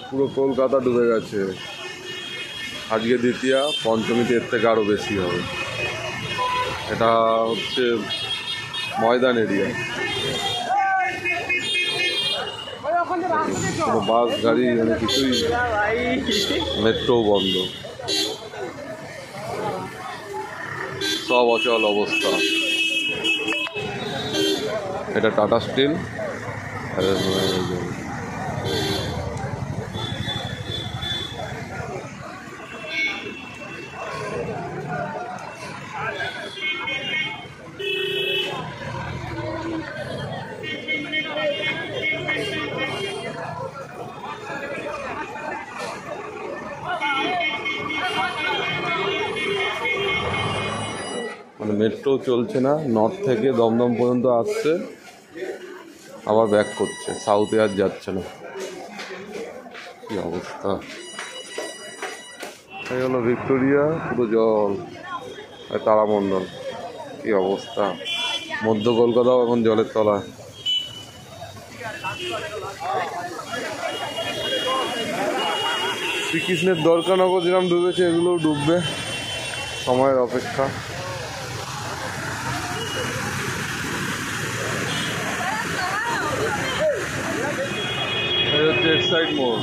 পুরো কলকাতা ডুবে গেছে। আজকে দ্বিতীয়া, পঞ্চমীতে এর থেকে আরও বেশি হবে। এটা হচ্ছে ময়দান এরিয়া, কোনো বাস গাড়ি মানে কিছুই, মেট্রোও বন্ধ, সব অচল অবস্থা। এটা টাটা স্টিল। মানে মেট্রো চলছে না, নর্থ থেকে দমদম পর্যন্ত আসছে, আবার ব্যাক করছে, সাউথে আর যাচ্ছে না। কি অবস্থা! এই হলো ভিক্টোরিয়া, পুরো জল, আর তারামণ্ডল। কি অবস্থা! মধ্য কলকাতাও এখন জলের তলা। শ্রীকৃষ্ণের দ্বারকানগর যেরকম ডুবেছে, এগুলোও ডুববে, সময়ের অপেক্ষা। হচ্ছে এক্সাইড মোড়,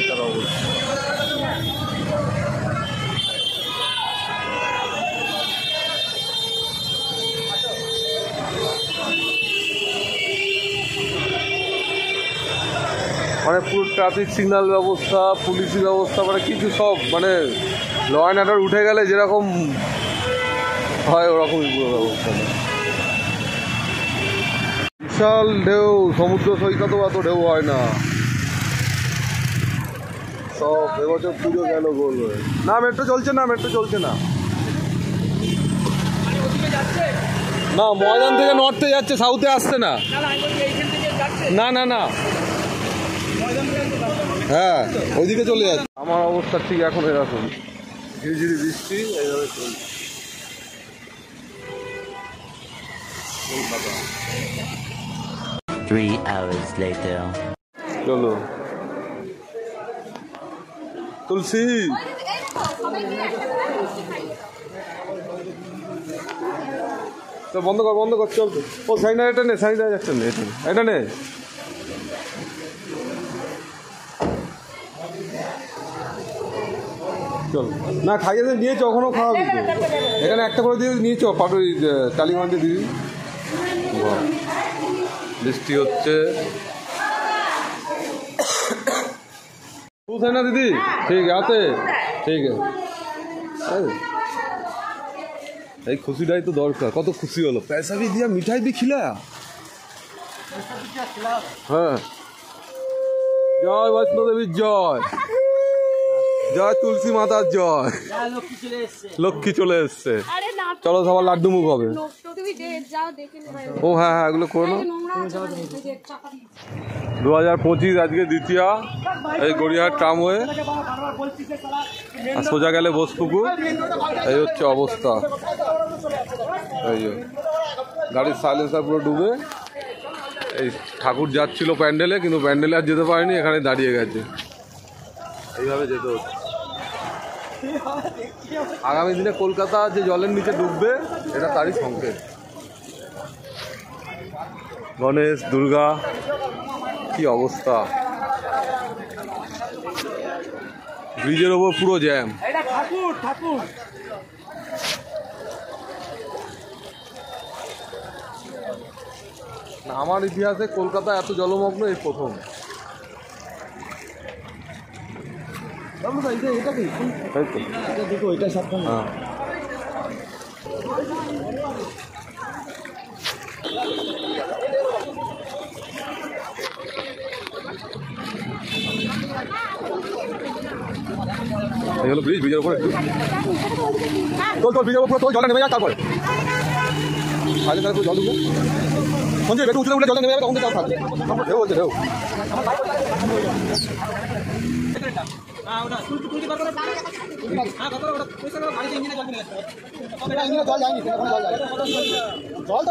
তার অবস্থা। মানে পুরো ট্রাফিক সিগন্যাল ব্যবস্থা, পুলিশি ব্যবস্থা, মানে কিছু সব, মানে ল অ্যান্ড অর্ডার উঠে গেলে যেরকম হয় ওরকমই পুরো ব্যবস্থা। বিশাল ঢেউ, সমুদ্র সৈকতও এত ঢেউ হয় না। সব এবছর পুজো গেল গোল হয়ে। না মেট্রো চলছে না, মেট্রো চলছে না। না, ময়দান থেকে নর্থে যাচ্ছে, সাউথে আসছে না। না না না, হ্যাঁ ওইদিকে চলে যাচ্ছে। আমার অবস্থা ঠিক এখন এরকম, ঝিরিঝিরি বৃষ্টি এইভাবে চলছে। Kolkata 3 hours later. চলো তুলসী, তো বন্ধ কর, বন্ধ কর, চল। ও স্যানিটাইজারটা নে, স্যানিটাইজারটা নে, এটা নে। চল না, খাইয়ে নিয়েছো, ওখানেও খাওয়াবি তো। এখানে একটা করে দিয়ে নিয়েছো, পাটুই টালিগঞ্জে দিবি। বৃষ্টি হচ্ছে, खुश है ना दीदी? ठीक है, आते, ठीक है। এই খুশিটাই তো দরকার। কত খুশি হলো, পয়সা भी दिया, मिठाई भी खिलाया। হ্যাঁ, জয় বৈষ্ণব দেবীর জয়, জয় তুলসী মাতার জয়। লক্ষ্মী চলে এসছে। চলো সবার লাড্ডু মুখ হবে। ও হ্যাঁ হ্যাঁ, এগুলো করে নাও। 2025 আজকে দ্বিতীয়া, এই গড়িয়াহাট ট্রামওয়ে, আর সোজা গেলে বোসপুকুর। এই হচ্ছে অবস্থা। এই যে গাড়ির সাইলেন্সার পুরো ডুবে। এই ঠাকুর যাচ্ছিল প্যান্ডেলে, কিন্তু প্যান্ডেলে আর যেতে পারেনি, এখানে দাঁড়িয়ে গেছে। এইভাবে যেতে হচ্ছে। আগামী দিনে কলকাতা যে জলের নিচে ডুববে, এটা তারই সংকেত। গণেশ, দুর্গা, কি অবস্থা! ব্রিজের ওপর পুরো জ্যাম। আমার ইতিহাসে কলকাতা এত জলমগ্ন এই প্রথম। ব্রিজ, ব্রিজের উপর একটু তোল, ব্রিজের উপর তোল, জলটা নেমে যাক, তারপরে জল ঢুকবে। সঞ্জয় একটু উঁচুতে উঠে জলটা নেমে যাবে, তখন জল থাকবে। ঢেউ হচ্ছে, ঢেউ। জল যায়নি, জল তো